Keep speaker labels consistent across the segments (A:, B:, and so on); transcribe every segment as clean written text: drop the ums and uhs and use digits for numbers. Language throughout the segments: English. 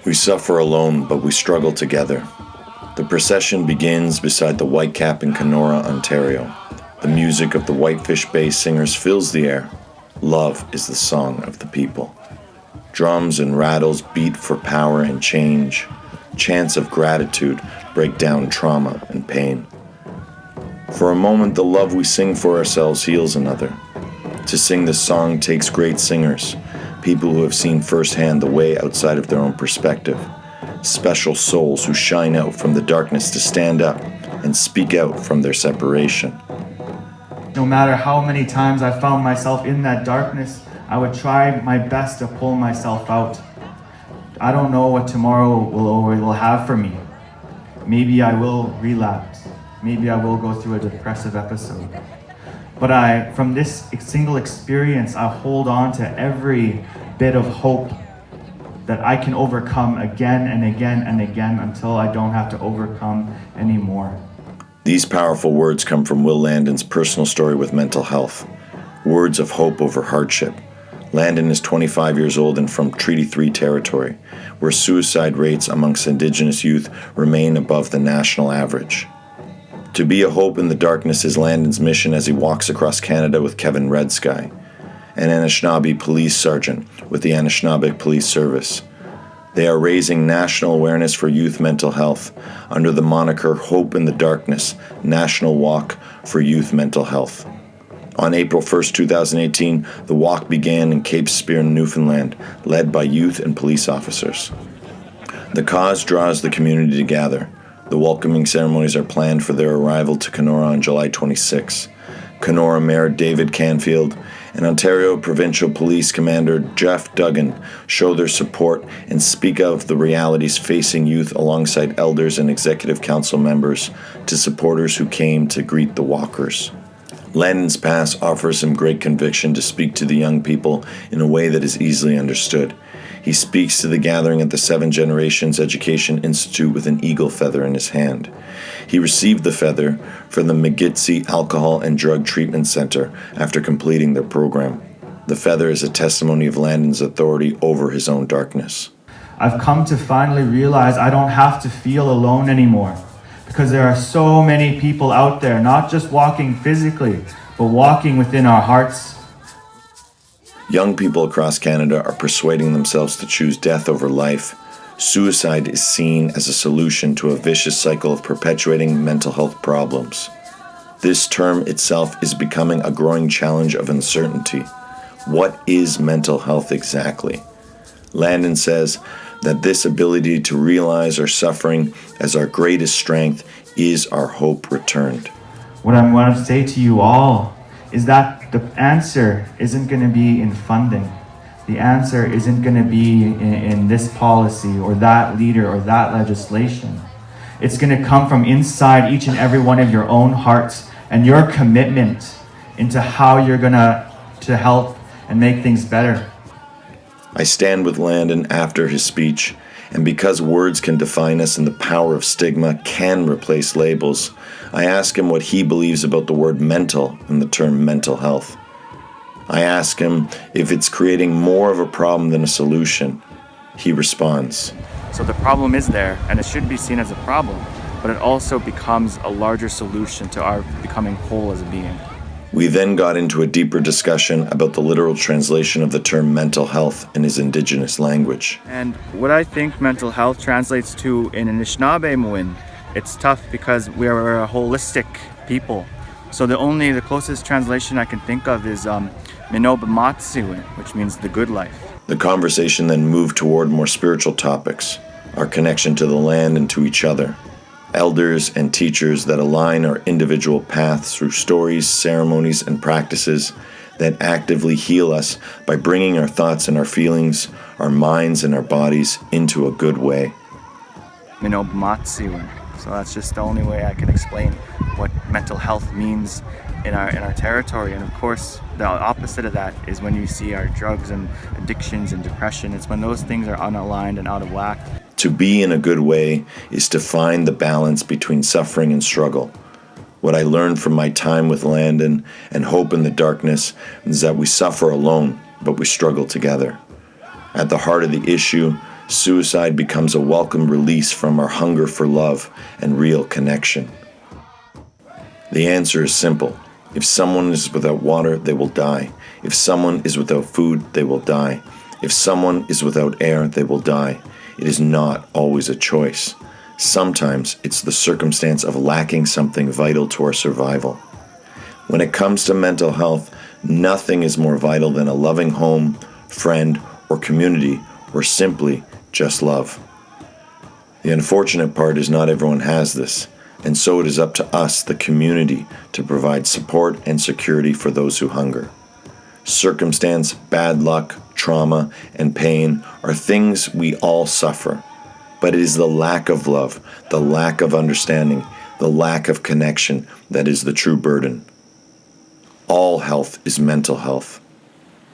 A: We suffer alone, but we struggle together. The procession begins beside the Whitecap in Kenora, Ontario. The music of the Whitefish Bay singers fills the air. Love is the song of the people. Drums and rattles beat for power and change. Chants of gratitude break down trauma and pain. For a moment, the love we sing for ourselves heals another. To sing this song takes great singers, people who have seen firsthand the way outside of their own perspective, special souls who shine out from the darkness to stand up and speak out from their separation.
B: No matter how many times I found myself in that darkness, I would try my best to pull myself out. I don't know what tomorrow will have for me. Maybe I will relapse. Maybe I will go through a depressive episode. But from this single experience, I hold on to every bit of hope that I can overcome again and again and again until I don't have to overcome anymore.
A: These powerful words come from Will Landon's personal story with mental health. Words of hope over hardship. Landon is 25 years old and from Treaty 3 territory, where suicide rates amongst Indigenous youth remain above the national average. To be a hope in the darkness is Landon's mission as he walks across Canada with Kevin Redsky, an Anishinaabe police sergeant with the Anishinaabe Police Service. They are raising national awareness for youth mental health under the moniker Hope in the Darkness, National Walk for Youth Mental Health. On April 1st, 2018, the walk began in Cape Spearn, Newfoundland, led by youth and police officers. The cause draws the community to gather. The welcoming ceremonies are planned for their arrival to Kenora on July 26. Kenora Mayor David Canfield and Ontario Provincial Police Commander Jeff Duggan show their support and speak of the realities facing youth alongside elders and executive council members to supporters who came to greet the walkers. Landon's Pass offers him great conviction to speak to the young people in a way that is easily understood. He speaks to the gathering at the Seven Generations Education Institute with an eagle feather in his hand. He received the feather from the Megitsi Alcohol and Drug Treatment Center after completing their program. The feather is a testimony of Landon's authority over his own darkness.
B: I've come to finally realize I don't have to feel alone anymore, because there are so many people out there, not just walking physically, but walking within our hearts.
A: Young people across Canada are persuading themselves to choose death over life. Suicide is seen as a solution to a vicious cycle of perpetuating mental health problems. This term itself is becoming a growing challenge of uncertainty. What is mental health exactly? Landon says that this ability to realize our suffering as our greatest strength is our hope returned.
B: What I want to say to you all is that the answer isn't going to be in funding. The answer isn't going to be in this policy or that leader or that legislation. It's going to come from inside each and every one of your own hearts and your commitment into how you're going to help and make things better.
A: I stand with Landon after his speech, and because words can define us and the power of stigma can replace labels, I ask him what he believes about the word mental and the term mental health. I ask him if it's creating more of a problem than a solution. He responds.
C: So the problem is there, and it should be seen as a problem, but it also becomes a larger solution to our becoming whole as a being.
A: We then got into a deeper discussion about the literal translation of the term mental health in his Indigenous language.
C: And what I think mental health translates to in Anishinaabe, it's tough because we are a holistic people. So the closest translation I can think of is Minobamatsi, which means the good life.
A: The conversation then moved toward more spiritual topics, our connection to the land and to each other. Elders and teachers that align our individual paths through stories, ceremonies, and practices that actively heal us by bringing our thoughts and our feelings, our minds and our bodies into a good way.
C: Minobamatsi. So that's just the only way I can explain what mental health means in our territory. And of course, the opposite of that is when you see our drugs and addictions and depression. It's when those things are unaligned and out of whack.
A: To be in a good way is to find the balance between suffering and struggle. What I learned from my time with Landon and Hope in the Darkness is that we suffer alone, but we struggle together. At the heart of the issue suicide becomes a welcome release from our hunger for love and real connection. The answer is simple. If someone is without water, they will die. If someone is without food, they will die. If someone is without air, they will die. It is not always a choice. Sometimes it's the circumstance of lacking something vital to our survival. When it comes to mental health, nothing is more vital than a loving home, friend, or community, or simply just love. The unfortunate part is not everyone has this, and so it is up to us, the community, to provide support and security for those who hunger. Circumstance, bad luck, trauma, and pain are things we all suffer, but it is the lack of love, the lack of understanding, the lack of connection that is the true burden. All health is mental health.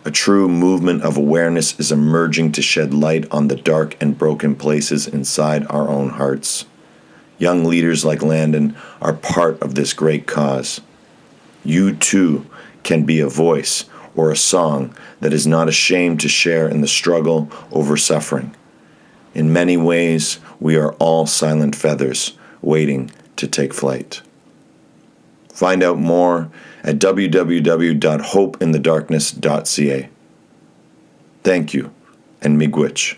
A: A true movement of awareness is emerging to shed light on the dark and broken places inside our own hearts. Young leaders like Landon are part of this great cause. You too can be a voice or a song that is not ashamed to share in the struggle over suffering. In many ways, we are all silent feathers waiting to take flight. Find out more at www.hopeinthedarkness.ca. Thank you, and miigwech.